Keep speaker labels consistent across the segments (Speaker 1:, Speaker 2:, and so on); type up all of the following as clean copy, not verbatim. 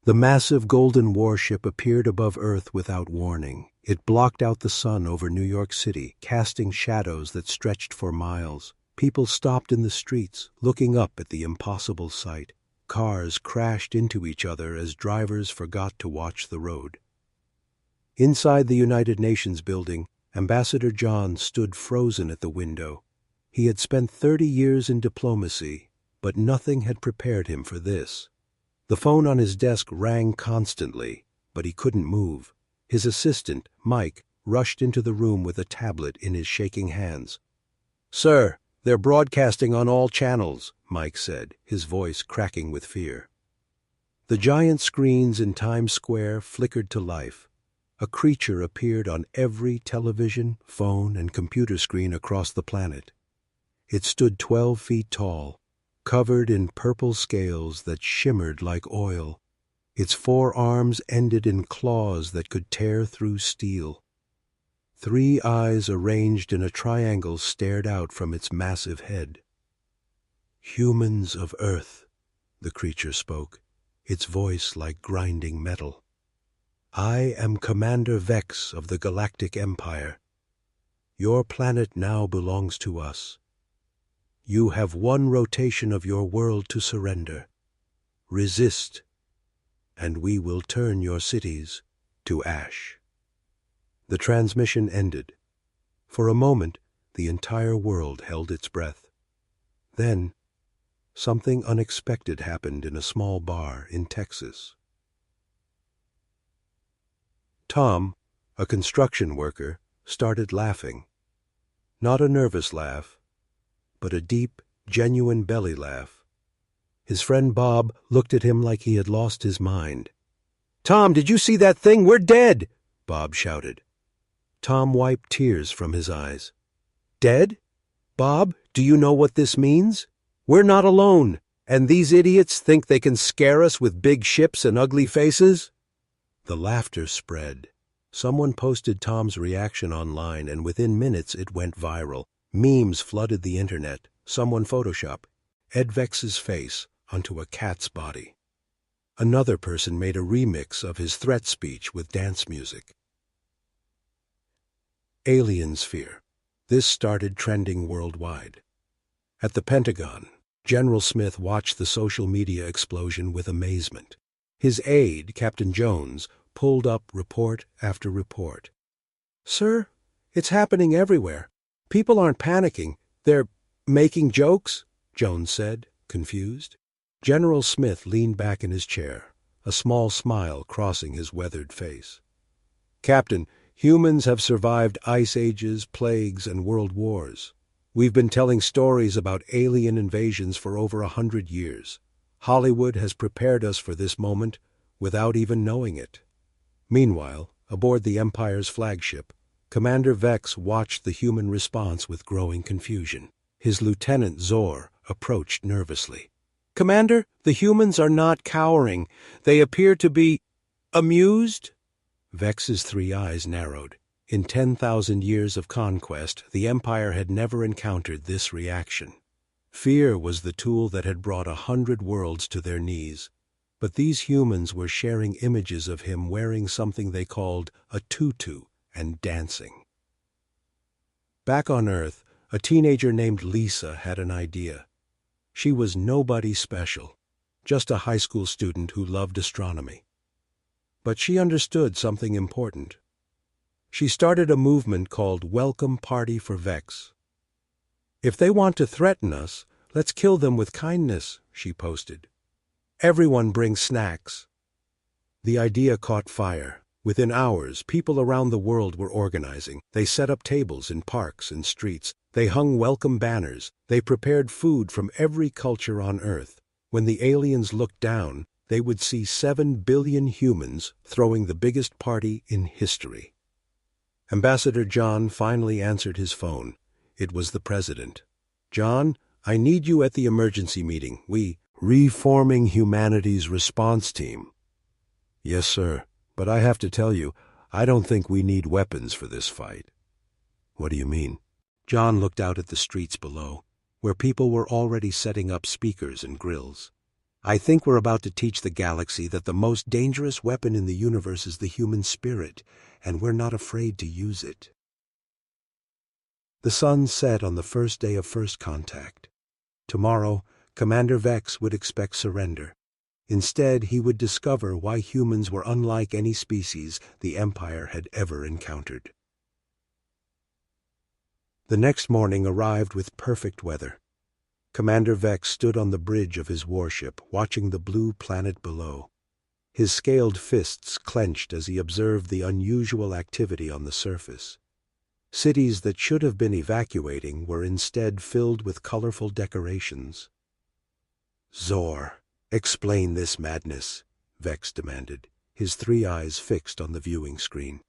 Speaker 1: The massive golden warship appeared above Earth without warning. It blocked out the sun over New York City, casting shadows that stretched for miles. People stopped in the streets, looking up at the impossible sight. Cars crashed into each other as drivers forgot to watch the road. Inside the United Nations building, Ambassador John stood frozen at the window. He had spent 30 years in diplomacy, but nothing had prepared him for this. The phone on his desk rang constantly, but he couldn't move. His assistant, Mike, rushed into the room with a tablet in his shaking hands. "Sir, they're broadcasting on all channels," Mike said, his voice cracking with fear. The giant screens in Times Square flickered to life. A creature appeared on every television, phone, and computer screen across the planet. It stood 12 feet tall, covered in purple scales that shimmered like oil. Its 4 arms ended in claws that could tear through steel. 3 eyes arranged in a triangle stared out from its massive head. "Humans of Earth," the creature spoke, its voice like grinding metal. "I am Commander Vex of the Galactic Empire. Your planet now belongs to us. You have 1 rotation of your world to surrender. Resist, and we will turn your cities to ash." The transmission ended. For a moment, the entire world held its breath. Then, something unexpected happened in a small bar in Texas. Tom, a construction worker, started laughing. Not a nervous laugh, but a deep, genuine belly laugh. His friend Bob looked at him like he had lost his mind. "Tom, did you see that thing? We're dead!" Bob shouted. Tom wiped tears from his eyes. "Dead? Bob, do you know what this means? We're not alone, and these idiots think they can scare us with big ships and ugly faces?" The laughter spread. Someone posted Tom's reaction online, and within minutes it went viral. Memes flooded the internet. Someone photoshopped Ed Vex's face onto a cat's body. Another person made a remix of his threat speech with dance music. Alien sphere. This started trending worldwide. At the Pentagon, General Smith watched the social media explosion with amazement. His aide, Captain Jones, pulled up report after report. "Sir, it's happening everywhere. People aren't panicking. They're making jokes," Jones said, confused. General Smith leaned back in his chair, a small smile crossing his weathered face. "Captain, humans have survived ice ages, plagues, and world wars. We've been telling stories about alien invasions for over 100 years. Hollywood has prepared us for this moment without even knowing it." Meanwhile, aboard the Empire's flagship, Commander Vex watched the human response with growing confusion. His lieutenant, Zor, approached nervously. "Commander, the humans are not cowering. They appear to be amused." Vex's 3 eyes narrowed. In 10,000 years of conquest, the Empire had never encountered this reaction. Fear was the tool that had brought 100 worlds to their knees. But these humans were sharing images of him wearing something they called a tutu and dancing. Back on Earth, a teenager named Lisa had an idea. She was nobody special, just a high school student who loved astronomy. But she understood something important. She started a movement called Welcome Party for Vex. "If they want to threaten us, let's kill them with kindness," she posted. "Everyone brings snacks." The idea caught fire. Within hours, people around the world were organizing. They set up tables in parks and streets. They hung welcome banners. They prepared food from every culture on Earth. When the aliens looked down, they would see 7 billion humans throwing the biggest party in history. Ambassador John finally answered his phone. It was the president. "John, I need you at the emergency meeting. Reforming Humanity's response team." "Yes, sir, but I have to tell you, I don't think we need weapons for this fight." "What do you mean?" John looked out at the streets below, where people were already setting up speakers and grills. I think we're about to teach the galaxy that the most dangerous weapon in the universe is the human spirit, and we're not afraid to use it. The sun set on the first day of first contact. Tomorrow, Commander Vex would expect surrender. Instead, he would discover why humans were unlike any species the Empire had ever encountered. The next morning arrived with perfect weather. Commander Vex stood on the bridge of his warship, watching the blue planet below. His scaled fists clenched as he observed the unusual activity on the surface. Cities that should have been evacuating were instead filled with colorful decorations. "Zor, explain this madness," Vex demanded, his three eyes fixed on the viewing screen.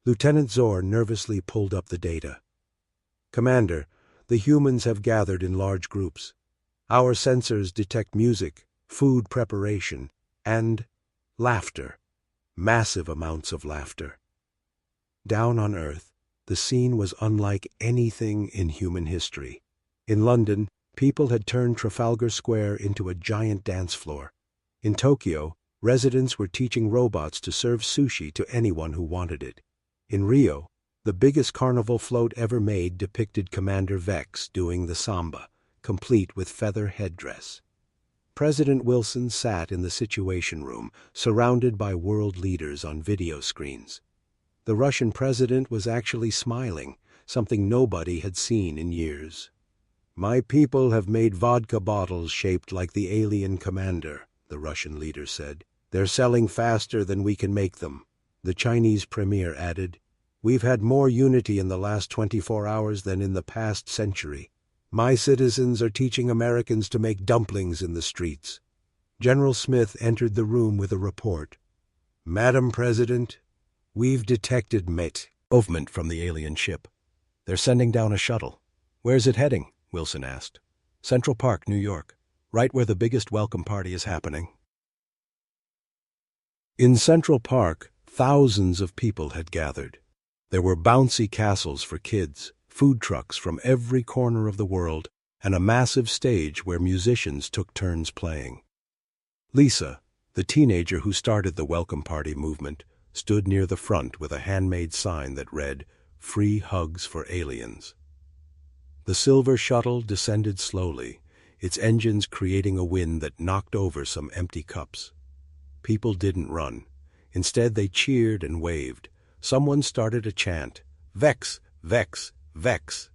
Speaker 1: Lieutenant Zor nervously pulled up the data. "Commander, the humans have gathered in large groups. Our sensors detect music, food preparation, and laughter. Massive amounts of laughter." Down on Earth, the scene was unlike anything in human history. In London, people had turned Trafalgar Square into a giant dance floor. In Tokyo, residents were teaching robots to serve sushi to anyone who wanted it. In Rio, the biggest carnival float ever made depicted Commander Vex doing the samba, complete with feather headdress. President Wilson sat in the Situation Room, surrounded by world leaders on video screens. The Russian president was actually smiling, something nobody had seen in years. "My people have made vodka bottles shaped like the alien commander," the Russian leader said. "They're selling faster than we can make them." The Chinese premier added, "We've had more unity in the last 24 hours than in the past century. My citizens are teaching Americans to make dumplings in the streets." General Smith entered the room with a report. "Madam President, we've detected movement from the alien ship. They're sending down a shuttle." "Where's it heading?" Wilson asked. "Central Park, New York, right where the biggest welcome party is happening." In Central Park, thousands of people had gathered. There were bouncy castles for kids, food trucks from every corner of the world, and a massive stage where musicians took turns playing. Lisa, the teenager who started the welcome party movement, stood near the front with a handmade sign that read, "Free Hugs for Aliens." The silver shuttle descended slowly, its engines creating a wind that knocked over some empty cups. People didn't run. Instead, they cheered and waved. Someone started a chant, "Vex, Vex, Vex."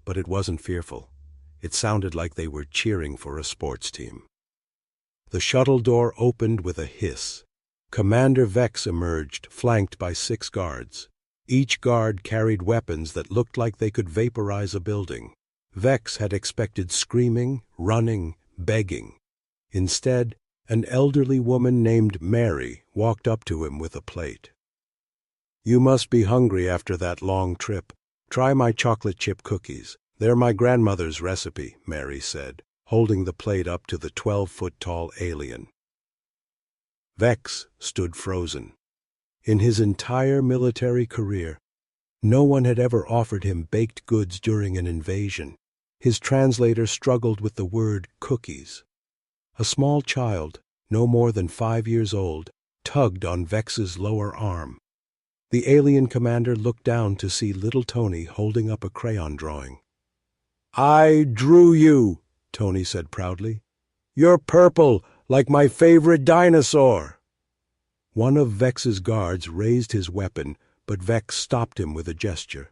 Speaker 1: But it wasn't fearful. It sounded like they were cheering for a sports team. The shuttle door opened with a hiss. Commander Vex emerged, flanked by 6 guards. Each guard carried weapons that looked like they could vaporize a building. Vex had expected screaming, running, begging. Instead, an elderly woman named Mary walked up to him with a plate. "You must be hungry after that long trip. Try my chocolate chip cookies. They're my grandmother's recipe," Mary said, holding the plate up to the 12-foot-tall alien. Vex stood frozen. In his entire military career, no one had ever offered him baked goods during an invasion. His translator struggled with the word cookies. A small child, no more than 5 years old, tugged on Vex's lower arm. The alien commander looked down to see little Tony holding up a crayon drawing. "I drew you," Tony said proudly. "You're purple, like my favorite dinosaur." One of Vex's guards raised his weapon, but Vex stopped him with a gesture.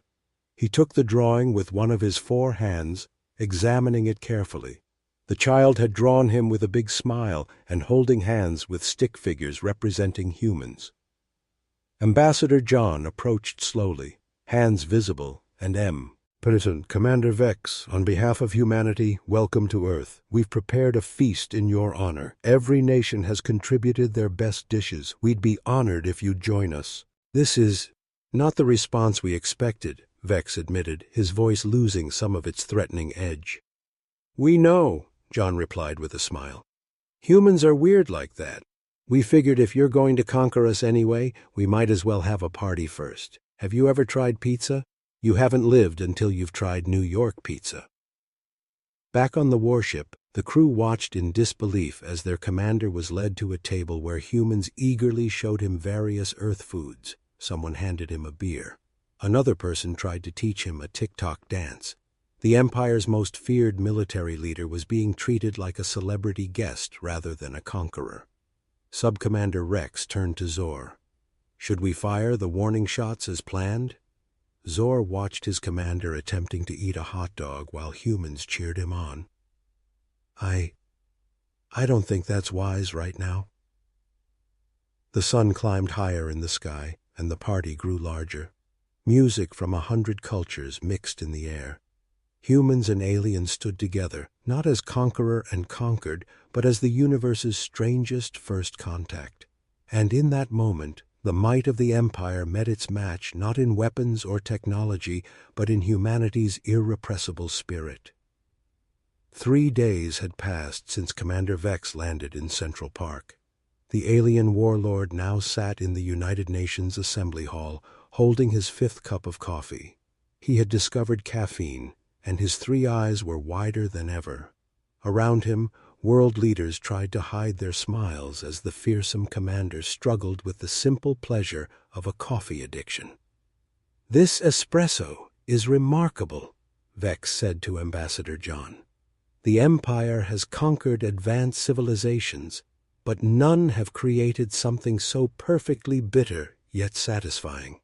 Speaker 1: He took the drawing with one of his 4 hands, examining it carefully. The child had drawn him with a big smile and holding hands with stick figures representing humans. Ambassador John approached slowly, hands visible, and President Commander Vex, on behalf of humanity, welcome to Earth. We've prepared a feast in your honor. Every nation has contributed their best dishes. We'd be honored if you'd join us." "This is not the response we expected," Vex admitted, his voice losing some of its threatening edge. "We know," John replied with a smile. "Humans are weird like that. We figured if you're going to conquer us anyway, we might as well have a party first. Have you ever tried pizza? You haven't lived until you've tried New York pizza." Back on the warship, the crew watched in disbelief as their commander was led to a table where humans eagerly showed him various Earth foods. Someone handed him a beer. Another person tried to teach him a TikTok dance. The Empire's most feared military leader was being treated like a celebrity guest rather than a conqueror. Sub-Commander Rex turned to Zor. "Should we fire the warning shots as planned?" Zor watched his commander attempting to eat a hot dog while humans cheered him on. I don't think that's wise right now." The sun climbed higher in the sky, and the party grew larger. Music from 100 cultures mixed in the air. Humans and aliens stood together, not as conqueror and conquered, but as the universe's strangest first contact. And in that moment, the might of the Empire met its match not in weapons or technology, but in humanity's irrepressible spirit. 3 days had passed since Commander Vex landed in Central Park. The alien warlord now sat in the United Nations Assembly Hall, holding his 5th cup of coffee. He had discovered caffeine, and his 3 eyes were wider than ever. Around him, world leaders tried to hide their smiles as the fearsome commander struggled with the simple pleasure of a coffee addiction. "This espresso is remarkable," Vex said to Ambassador John. "The Empire has conquered advanced civilizations, but none have created something so perfectly bitter yet satisfying."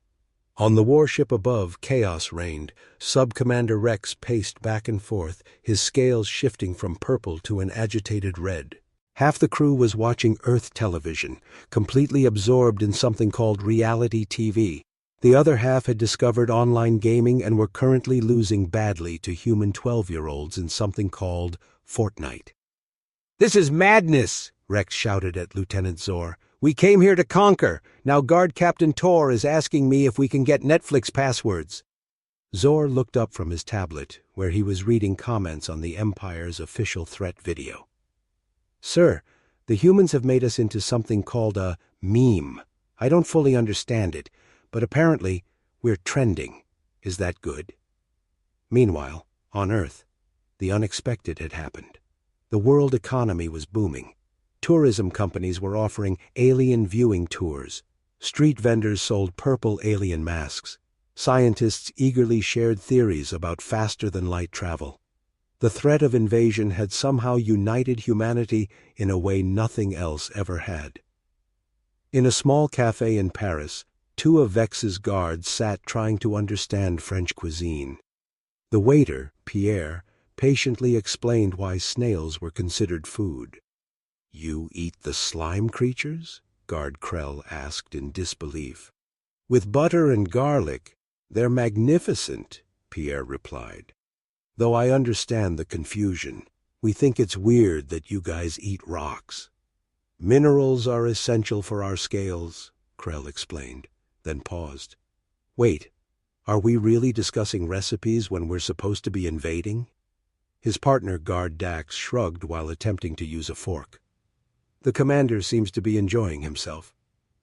Speaker 1: On the warship above, chaos reigned. Sub-Commander Rex paced back and forth, his scales shifting from purple to an agitated red. Half the crew was watching Earth television, completely absorbed in something called reality TV. The other half had discovered online gaming and were currently losing badly to human 12-year-olds in something called Fortnite. "This is madness!" Rex shouted at Lieutenant Zor. "We came here to conquer. Now Guard Captain Tor is asking me if we can get Netflix passwords." Zor looked up from his tablet, where he was reading comments on the Empire's official threat video. "Sir, the humans have made us into something called a meme. I don't fully understand it, but apparently we're trending. Is that good?" Meanwhile, on Earth, the unexpected had happened. The world economy was booming. Tourism companies were offering alien viewing tours. Street vendors sold purple alien masks. Scientists eagerly shared theories about faster-than-light travel. The threat of invasion had somehow united humanity in a way nothing else ever had. In a small cafe in Paris, 2 of Vex's guards sat trying to understand French cuisine. The waiter, Pierre, patiently explained why snails were considered food. "You eat the slime creatures?" Guard Krell asked in disbelief. "With butter and garlic. They're magnificent," Pierre replied. "Though I understand the confusion. We think it's weird that you guys eat rocks." "Minerals are essential for our scales," Krell explained, then paused. "Wait, are we really discussing recipes when we're supposed to be invading?" His partner, Guard Dax, shrugged while attempting to use a fork. "The commander seems to be enjoying himself.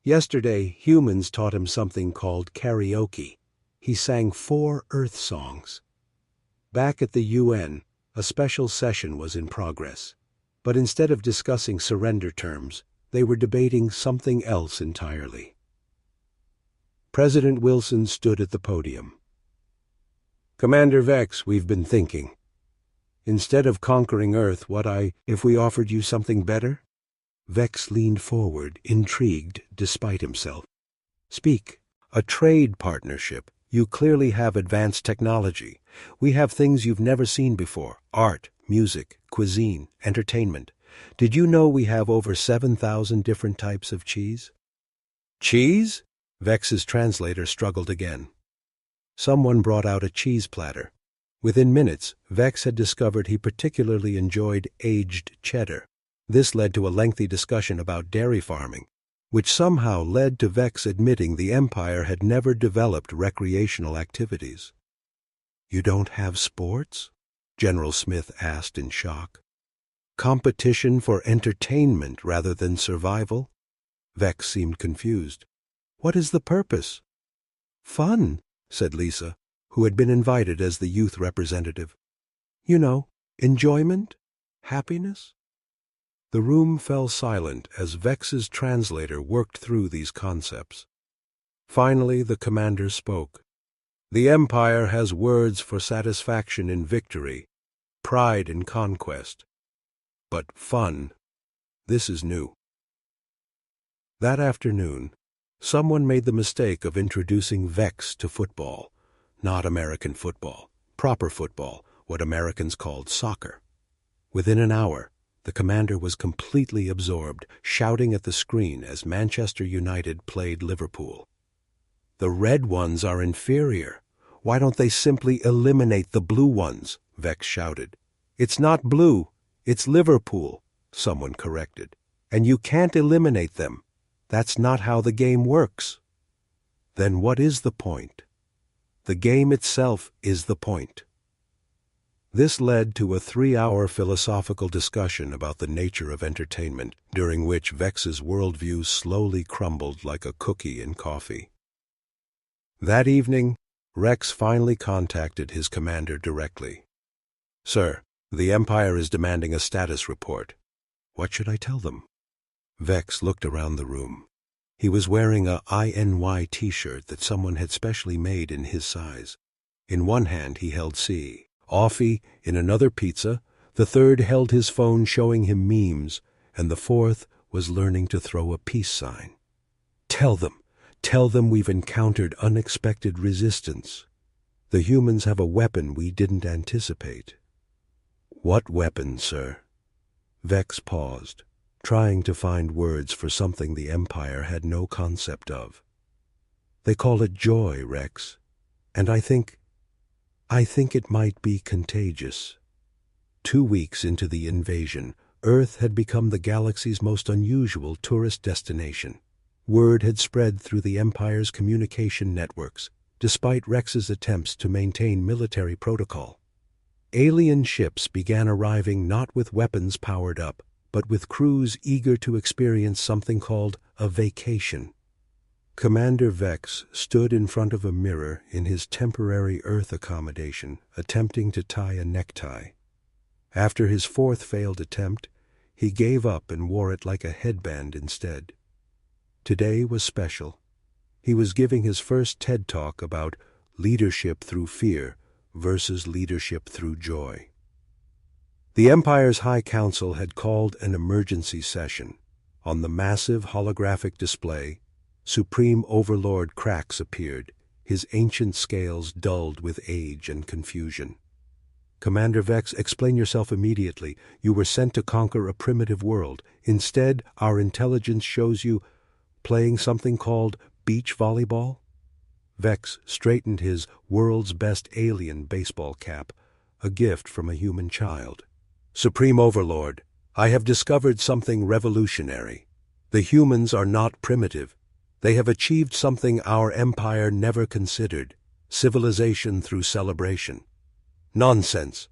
Speaker 1: Yesterday, humans taught him something called karaoke. He sang 4 Earth songs." Back at the UN, a special session was in progress. But instead of discussing surrender terms, they were debating something else entirely. President Wilson stood at the podium. "Commander Vex, we've been thinking. Instead of conquering Earth, if we offered you something better?" Vex leaned forward, intrigued despite himself. "Speak. A trade partnership. You clearly have advanced technology. We have things you've never seen before: art, music, cuisine, entertainment. Did you know we have over 7,000 different types of cheese?" "Cheese?" Vex's translator struggled again. Someone brought out a cheese platter. Within minutes, Vex had discovered he particularly enjoyed aged cheddar. This led to a lengthy discussion about dairy farming, which somehow led to Vex admitting the Empire had never developed recreational activities. "You don't have sports?" General Smith asked in shock. "Competition for entertainment rather than survival?" Vex seemed confused. "What is the purpose?" "Fun," said Lisa, who had been invited as the youth representative. "You know, Enjoyment? Happiness? The room fell silent as Vex's translator worked through these concepts. Finally, the commander spoke. The Empire has words for satisfaction in victory, pride in conquest. But fun, this is new. That afternoon, someone made the mistake of introducing Vex to football. Not American football, proper football, what Americans called soccer. Within an hour, the commander was completely absorbed, shouting at the screen as Manchester United played Liverpool. The red ones are inferior. Why don't they simply eliminate the blue ones? Vex shouted. It's not blue, it's Liverpool, someone corrected. And you can't eliminate them. That's not how the game works. Then what is the point? The game itself is the point. This led to a 3-hour philosophical discussion about the nature of entertainment, during which Vex's worldview slowly crumbled like a cookie in coffee. That evening, Rex finally contacted his commander directly. Sir, the Empire is demanding a status report. What should I tell them? Vex looked around the room. He was wearing a INY t-shirt that someone had specially made in his size. In one hand he held C. Offie, in another pizza, the third held his phone showing him memes, and the fourth was learning to throw a peace sign. Tell them we've encountered unexpected resistance. The humans have a weapon we didn't anticipate. What weapon, sir? Vex paused, trying to find words for something the Empire had no concept of. They call it joy, Rex, and I think it might be contagious. 2 weeks into the invasion, Earth had become the galaxy's most unusual tourist destination. Word had spread through the Empire's communication networks, despite Rex's attempts to maintain military protocol. Alien ships began arriving not with weapons powered up, but with crews eager to experience something called a vacation. Commander Vex stood in front of a mirror in his temporary Earth accommodation, attempting to tie a necktie. After his 4th failed attempt, he gave up and wore it like a headband instead. Today was special. He was giving his first TED Talk about leadership through fear versus leadership through joy. The Empire's High Council had called an emergency session. On the massive holographic display, Supreme Overlord Krax appeared, his ancient scales dulled with age and confusion. Commander Vex, explain yourself immediately. You were sent to conquer a primitive world. Instead, our intelligence shows you playing something called beach volleyball? Vex straightened his world's best alien baseball cap, a gift from a human child. Supreme Overlord, I have discovered something revolutionary. The humans are not primitive. They have achieved something our empire never considered, civilization through celebration. Nonsense.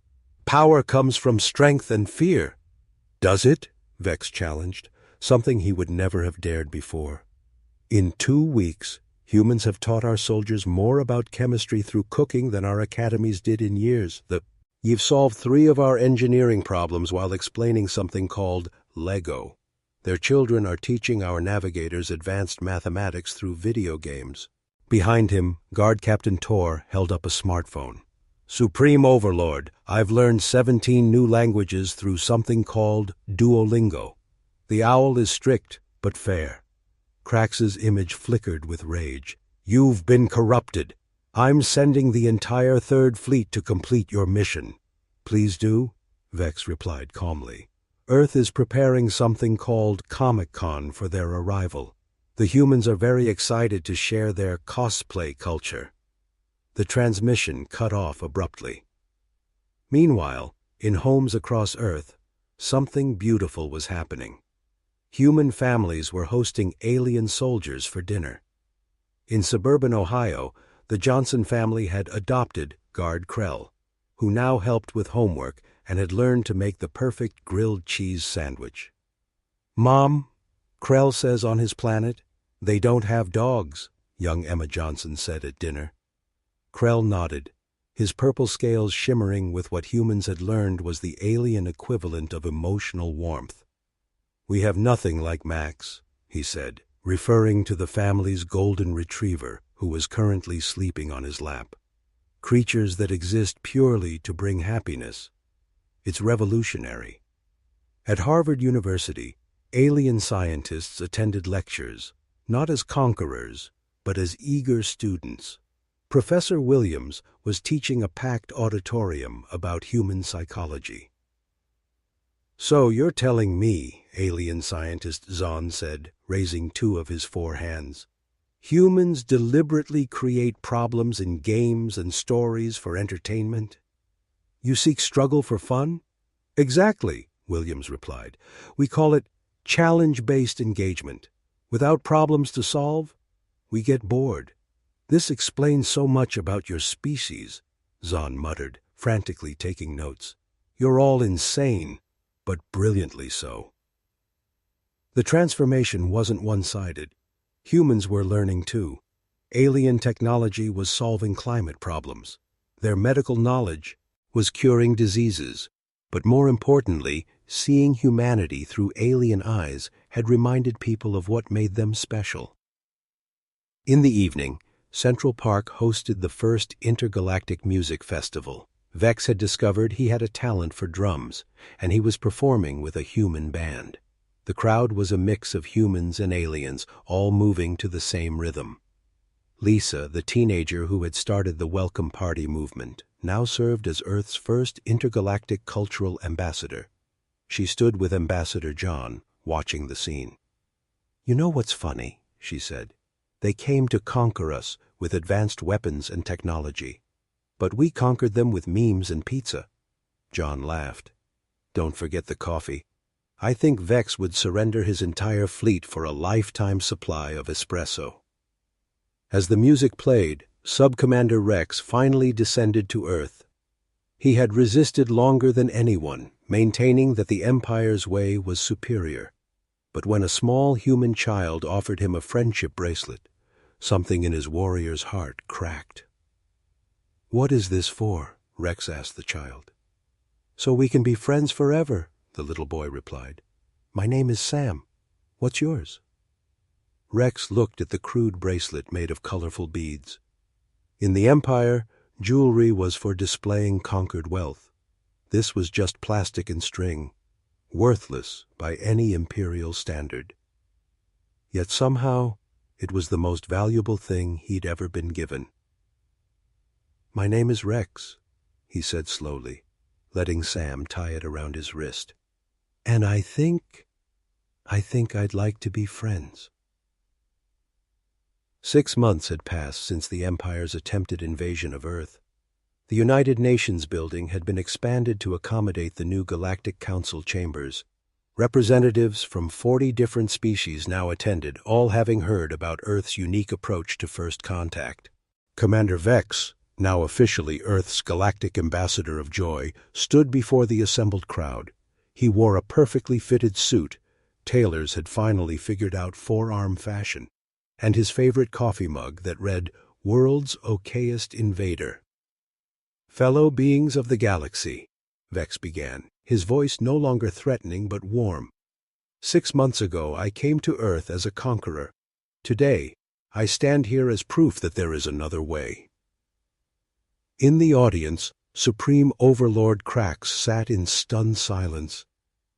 Speaker 1: Power comes from strength and fear. Does it? Vex challenged, something he would never have dared before. In 2 weeks, humans have taught our soldiers more about chemistry through cooking than our academies did in years. You've solved 3 of our engineering problems while explaining something called Lego. Their children are teaching our navigators advanced mathematics through video games. Behind him, Guard Captain Tor held up a smartphone. Supreme Overlord, I've learned 17 new languages through something called Duolingo. The owl is strict, but fair. Krax's image flickered with rage. You've been corrupted. I'm sending the entire 3rd Fleet to complete your mission. Please do, Vex replied calmly. Earth is preparing something called Comic-Con for their arrival. The humans are very excited to share their cosplay culture. The transmission cut off abruptly. Meanwhile, in homes across Earth, something beautiful was happening. Human families were hosting alien soldiers for dinner. In suburban Ohio, the Johnson family had adopted Guard Krell, who now helped with homework and had learned to make the perfect grilled cheese sandwich. Mom, Krell says on his planet, they don't have dogs, young Emma Johnson said at dinner. Krell nodded. his purple scales shimmering with what humans had learned was the alien equivalent of emotional warmth. "We have nothing like Max," he said, referring to the family's golden retriever who was currently sleeping on his lap. "Creatures that exist purely to bring happiness. It's revolutionary." At Harvard University, alien scientists attended lectures, not as conquerors, but as eager students. Professor Williams was teaching a packed auditorium about human psychology. "So you're telling me," alien scientist Zahn said, raising two of his four hands, "humans deliberately create problems in games and stories for entertainment? You seek struggle for fun?" "Exactly," Williams replied. "We call it challenge-based engagement. Without problems to solve, we get bored." "This explains so much about your species," Zahn muttered, frantically taking notes. "You're all insane, but brilliantly so." The transformation wasn't one-sided. Humans were learning too. Alien technology was solving climate problems. Their medical knowledge was curing diseases. But more importantly, seeing humanity through alien eyes had reminded people of what made them special. In the evening, Central Park hosted the first intergalactic music festival. Vex had discovered he had a talent for drums, and he was performing with a human band. The crowd was a mix of humans and aliens, all moving to the same rhythm. Lisa, the teenager who had started the Welcome Party movement, now served as Earth's first intergalactic cultural ambassador. She stood with Ambassador John, watching the scene. "You know what's funny?" she said. "They came to conquer us with advanced weapons and technology. But we conquered them with memes and pizza." John laughed. "Don't forget the coffee. I think Vex would surrender his entire fleet for a lifetime supply of espresso." As the music played, Subcommander Rex finally descended to Earth. He had resisted longer than anyone, maintaining that the Empire's way was superior. But when a small human child offered him a friendship bracelet, something in his warrior's heart cracked. "What is this for?" Rex asked the child. "So we can be friends forever," the little boy replied. "My name is Sam. What's yours?" Rex looked at the crude bracelet made of colorful beads. In the Empire, jewelry was for displaying conquered wealth. This was just plastic and string, worthless by any imperial standard. Yet somehow, it was the most valuable thing he'd ever been given. "My name is Rex," he said slowly, letting Sam tie it around his wrist. "And I think I'd like to be friends." 6 months had passed since the Empire's attempted invasion of Earth. The United Nations building had been expanded to accommodate the new Galactic Council chambers. Representatives from 40 different species now attended, all having heard about Earth's unique approach to first contact. Commander Vex, now officially Earth's Galactic Ambassador of Joy, stood before the assembled crowd. He wore a perfectly fitted suit. Tailors had finally figured out forearm fashion, and his favorite coffee mug that read, "World's Okayest Invader." "Fellow beings of the galaxy," Vex began, his voice no longer threatening but warm. "6 months ago I came to Earth as a conqueror. Today, I stand here as proof that there is another way." In the audience, Supreme Overlord Krax sat in stunned silence.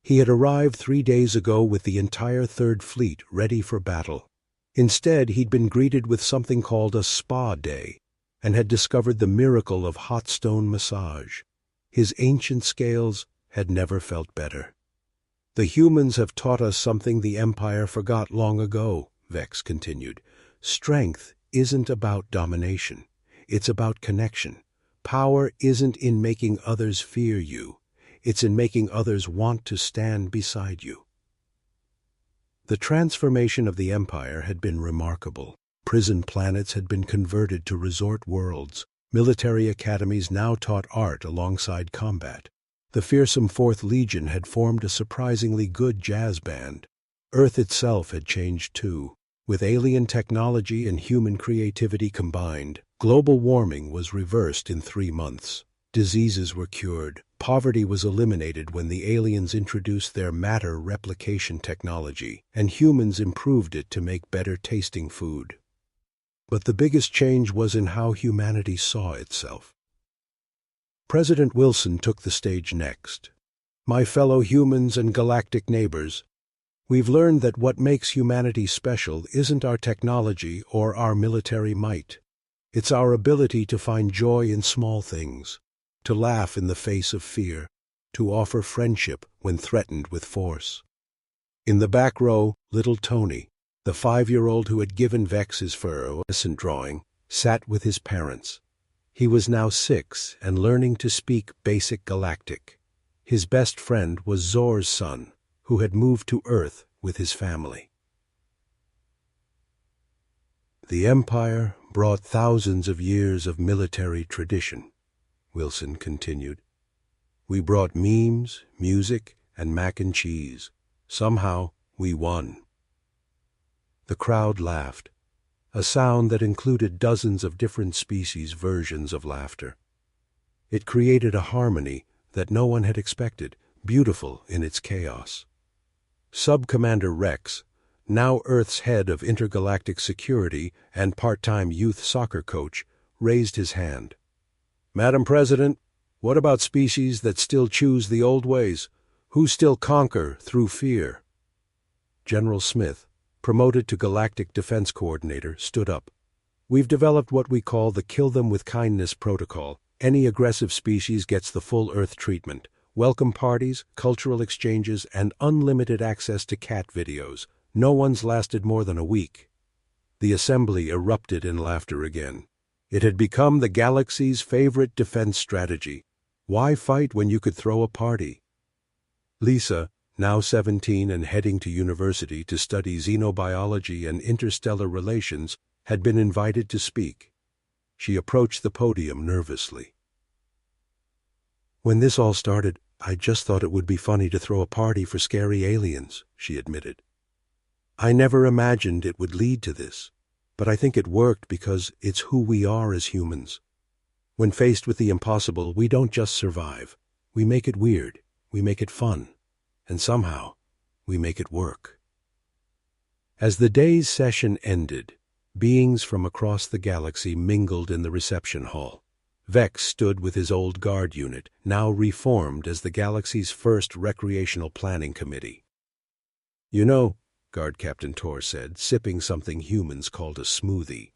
Speaker 1: He had arrived 3 days ago with the entire Third Fleet ready for battle. Instead, he'd been greeted with something called a spa day, and had discovered the miracle of hot stone massage. His ancient scales had never felt better. "The humans have taught us something the Empire forgot long ago," Vex continued. "Strength isn't about domination. It's about connection. Power isn't in making others fear you. It's in making others want to stand beside you." The transformation of the Empire had been remarkable. Prison planets had been converted to resort worlds. Military academies now taught art alongside combat. The fearsome Fourth Legion had formed a surprisingly good jazz band. Earth itself had changed too. With alien technology and human creativity combined, Global warming was reversed in 3 months. Diseases were cured. Poverty was eliminated when the aliens introduced their matter replication technology, and humans improved it to make better-tasting food. But the biggest change was in how humanity saw itself. President Wilson took the stage next. My fellow humans and galactic neighbors, we've learned that what makes humanity special isn't our technology or our military might. It's our ability to find joy in small things, to laugh in the face of fear, to offer friendship when threatened with force. In the back row, little Tony, the 5-year-old who had given Vex his fluorescent drawing, sat with his parents. He was now 6 and learning to speak basic galactic. His best friend was Zor's son, who had moved to Earth with his family. The Empire brought thousands of years of military tradition, Wilson continued. We brought memes, music, and mac and cheese. Somehow, we won. The crowd laughed, a sound that included dozens of different species' versions of laughter. It created a harmony that no one had expected, beautiful in its chaos. Sub-Commander Rex, now Earth's head of intergalactic security and part-time youth soccer coach, raised his hand. Madam President, what about species that still choose the old ways? Who still conquer through fear? General Smith, promoted to Galactic Defense Coordinator, stood up. We've developed what we call the Kill Them With Kindness protocol. Any aggressive species gets the full Earth treatment, welcome parties, cultural exchanges, and unlimited access to cat videos. No one's lasted more than a week. The assembly erupted in laughter again. It had become the galaxy's favorite defense strategy. Why fight when you could throw a party? Lisa, now 17 and heading to university to study xenobiology and interstellar relations, had been invited to speak. She approached the podium nervously. When this all started, I just thought it would be funny to throw a party for scary aliens, she admitted. I never imagined it would lead to this, but I think it worked because it's who we are as humans. When faced with the impossible, we don't just survive. We make it weird, we make it fun, and somehow, we make it work. As the day's session ended, beings from across the galaxy mingled in the reception hall. Vex stood with his old guard unit, now reformed as the galaxy's first recreational planning committee. You know, Guard Captain Tor said, sipping something humans called a smoothie,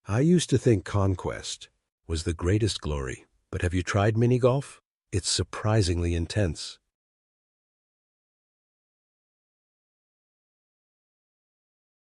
Speaker 1: I used to think conquest was the greatest glory, but have you tried mini-golf? It's surprisingly intense.